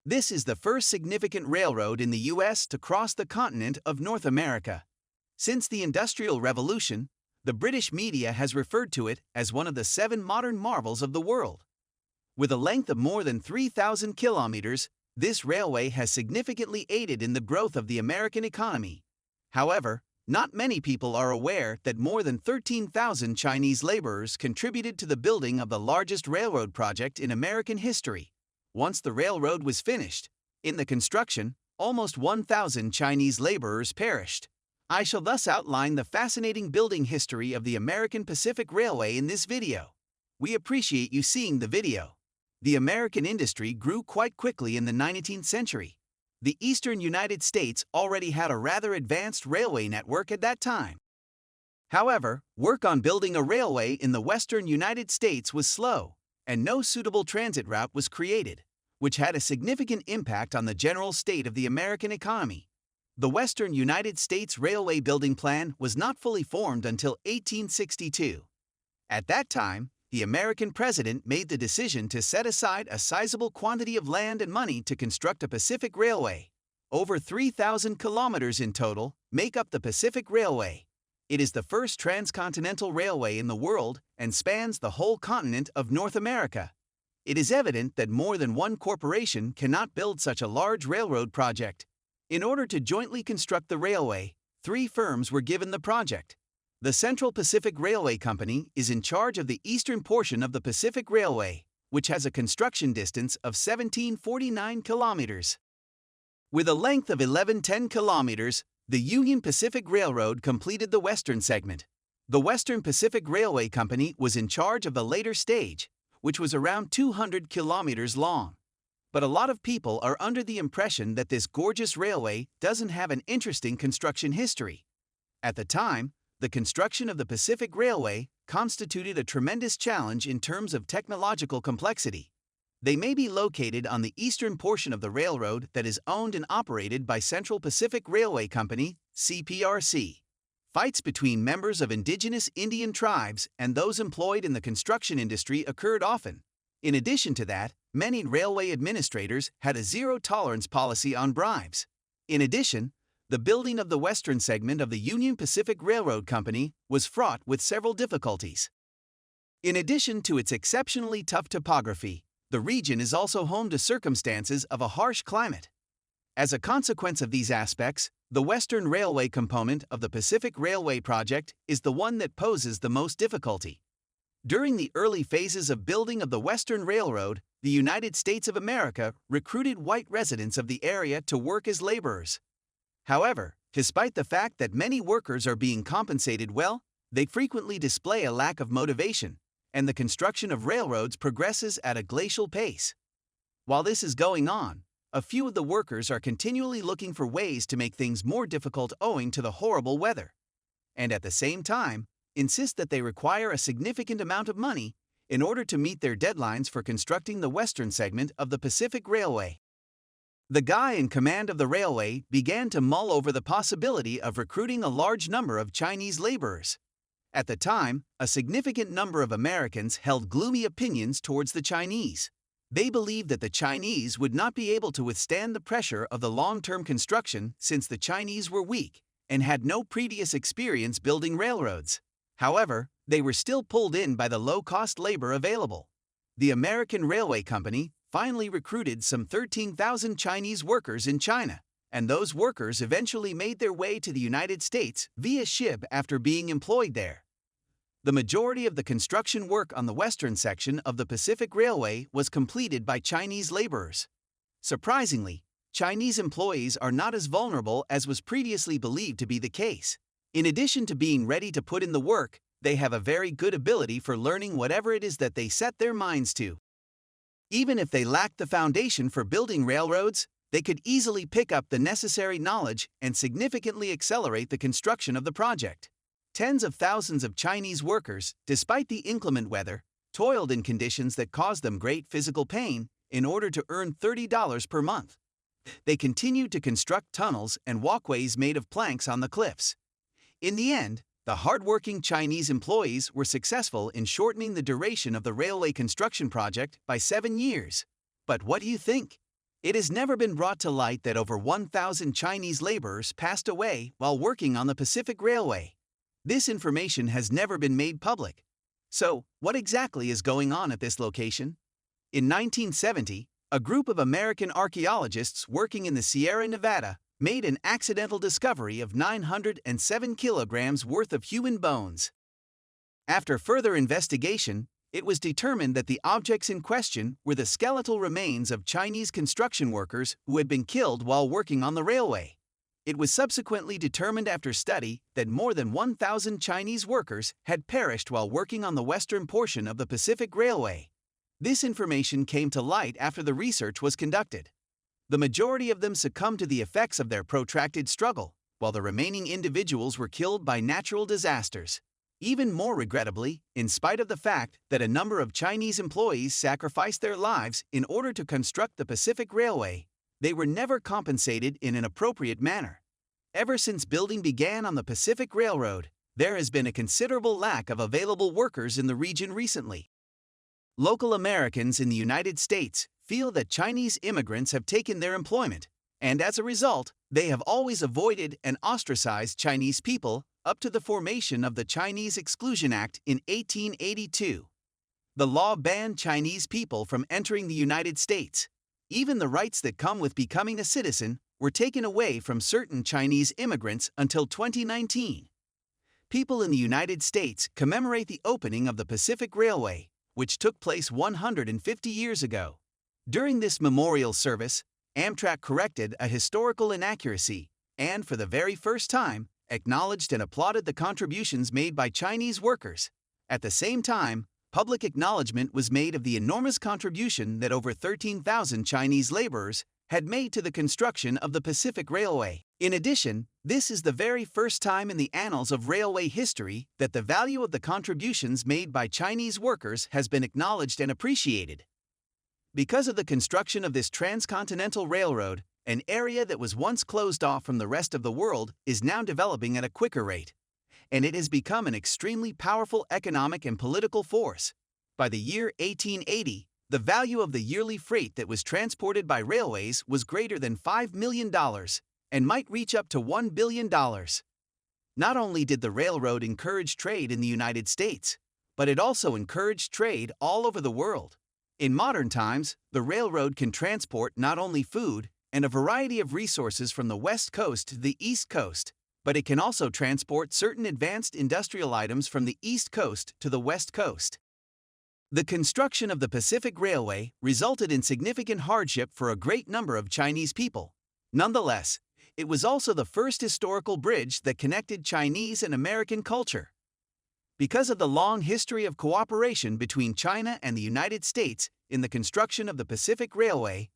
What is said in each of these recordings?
This is the first significant railroad in the U.S. to cross the continent of North America. Since the Industrial Revolution, the British media has referred to it as one of the 7 modern marvels of the world. With a length of more than 3,000 kilometers, this railway has significantly aided in the growth of the American economy. However, not many people are aware that more than 13,000 Chinese laborers contributed to the building of the largest railroad project in American history. Once the railroad was finished, in the construction, almost 1,000 Chinese laborers perished. I shall thus outline the fascinating building history of the American Pacific Railway in this video. We appreciate you seeing the video. The American industry grew quite quickly in the 19th century. The eastern United States already had a rather advanced railway network at that time. However, work on building a railway in the western United States was slow, and no suitable transit route was created, which had a significant impact on the general state of the American economy. The Western United States Railway Building Plan was not fully formed until 1862. At that time, the American president made the decision to set aside a sizable quantity of land and money to construct a Pacific Railway. Over 3,000 kilometers in total make up the Pacific Railway. It is the first transcontinental railway in the world and spans the whole continent of North America. It is evident that more than one corporation cannot build such a large railroad project. In order to jointly construct the railway, 3 firms were given the project. The Central Pacific Railway Company is in charge of the eastern portion of the Pacific Railway, which has a construction distance of 1,749 kilometers. With a length of 1,110 kilometers, the Union Pacific Railroad completed the western segment. The Western Pacific Railway Company was in charge of the later stage, which was around 200 kilometers long. But a lot of people are under the impression that this gorgeous railway doesn't have an interesting construction history. At the time, the construction of the Pacific Railway constituted a tremendous challenge in terms of technological complexity. They may be located on the eastern portion of the railroad that is owned and operated by Central Pacific Railway Company, CPRC. Fights between members of indigenous Indian tribes and those employed in the construction industry occurred often. In addition to that, many railway administrators had a zero-tolerance policy on bribes. In addition, the building of the western segment of the Union Pacific Railroad Company was fraught with several difficulties. In addition to its exceptionally tough topography, the region is also home to circumstances of a harsh climate. As a consequence of these aspects, the Western Railway component of the Pacific Railway project is the one that poses the most difficulty. During the early phases of building of the Western Railroad, the United States of America recruited white residents of the area to work as laborers. However, despite the fact that many workers are being compensated well, they frequently display a lack of motivation, and the construction of railroads progresses at a glacial pace. While this is going on, a few of the workers are continually looking for ways to make things more difficult owing to the horrible weather, and at the same time, insist that they require a significant amount of money in order to meet their deadlines for constructing the western segment of the Pacific Railway. The guy in command of the railway began to mull over the possibility of recruiting a large number of Chinese laborers. At the time, a significant number of Americans held gloomy opinions towards the Chinese. They believed that the Chinese would not be able to withstand the pressure of the long-term construction since the Chinese were weak and had no previous experience building railroads. However, they were still pulled in by the low-cost labor available. The American Railway Company finally recruited some 13,000 Chinese workers in China, and those workers eventually made their way to the United States via ship after being employed there. The majority of the construction work on the western section of the Pacific Railway was completed by Chinese laborers. Surprisingly, Chinese employees are not as vulnerable as was previously believed to be the case. In addition to being ready to put in the work, they have a very good ability for learning whatever it is that they set their minds to. Even if they lacked the foundation for building railroads, they could easily pick up the necessary knowledge and significantly accelerate the construction of the project. Tens of thousands of Chinese workers, despite the inclement weather, toiled in conditions that caused them great physical pain in order to earn $30 per month. They continued to construct tunnels and walkways made of planks on the cliffs. In the end, the hardworking Chinese employees were successful in shortening the duration of the railway construction project by 7 years. But what do you think? It has never been brought to light that over 1,000 Chinese laborers passed away while working on the Pacific Railway. This information has never been made public. So, what exactly is going on at this location? In 1970, a group of American archaeologists working in the Sierra Nevada made an accidental discovery of 907 kilograms worth of human bones. After further investigation, it was determined that the objects in question were the skeletal remains of Chinese construction workers who had been killed while working on the railway. It was subsequently determined after study that more than 1,000 Chinese workers had perished while working on the western portion of the Pacific Railway. This information came to light after the research was conducted. The majority of them succumbed to the effects of their protracted struggle, while the remaining individuals were killed by natural disasters. Even more regrettably, in spite of the fact that a number of Chinese employees sacrificed their lives in order to construct the Pacific Railway, they were never compensated in an appropriate manner. Ever since building began on the Pacific Railroad, there has been a considerable lack of available workers in the region recently. Local Americans in the United States feel that Chinese immigrants have taken their employment, and as a result, they have always avoided and ostracized Chinese people up to the formation of the Chinese Exclusion Act in 1882. The law banned Chinese people from entering the United States. Even the rights that come with becoming a citizen were taken away from certain Chinese immigrants until 2019. People in the United States commemorate the opening of the Pacific Railway, which took place 150 years ago. During this memorial service, Amtrak corrected a historical inaccuracy and, for the very first time, acknowledged and applauded the contributions made by Chinese workers. At the same time, public acknowledgement was made of the enormous contribution that over 13,000 Chinese laborers had made to the construction of the Pacific Railway. In addition, this is the very first time in the annals of railway history that the value of the contributions made by Chinese workers has been acknowledged and appreciated. Because of the construction of this transcontinental railroad, an area that was once closed off from the rest of the world is now developing at a quicker rate, and it has become an extremely powerful economic and political force. By the year 1880, the value of the yearly freight that was transported by railways was greater than $5 million and might reach up to $1 billion. Not only did the railroad encourage trade in the United States, but it also encouraged trade all over the world. In modern times, the railroad can transport not only food and a variety of resources from the West Coast to the East Coast, but it can also transport certain advanced industrial items from the East Coast to the West Coast. The construction of the Pacific Railway resulted in significant hardship for a great number of Chinese people. Nonetheless, it was also the first historical bridge that connected Chinese and American culture. Because of the long history of cooperation between China and the United States in the construction of the Pacific Railway,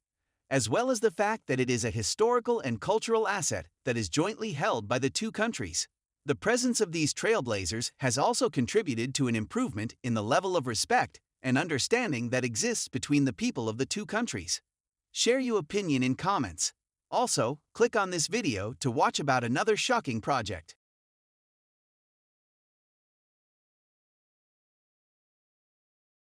as well as the fact that it is a historical and cultural asset that is jointly held by the two countries, the presence of these trailblazers has also contributed to an improvement in the level of respect and understanding that exists between the people of the two countries. Share your opinion in comments. Also, click on this video to watch about another shocking project.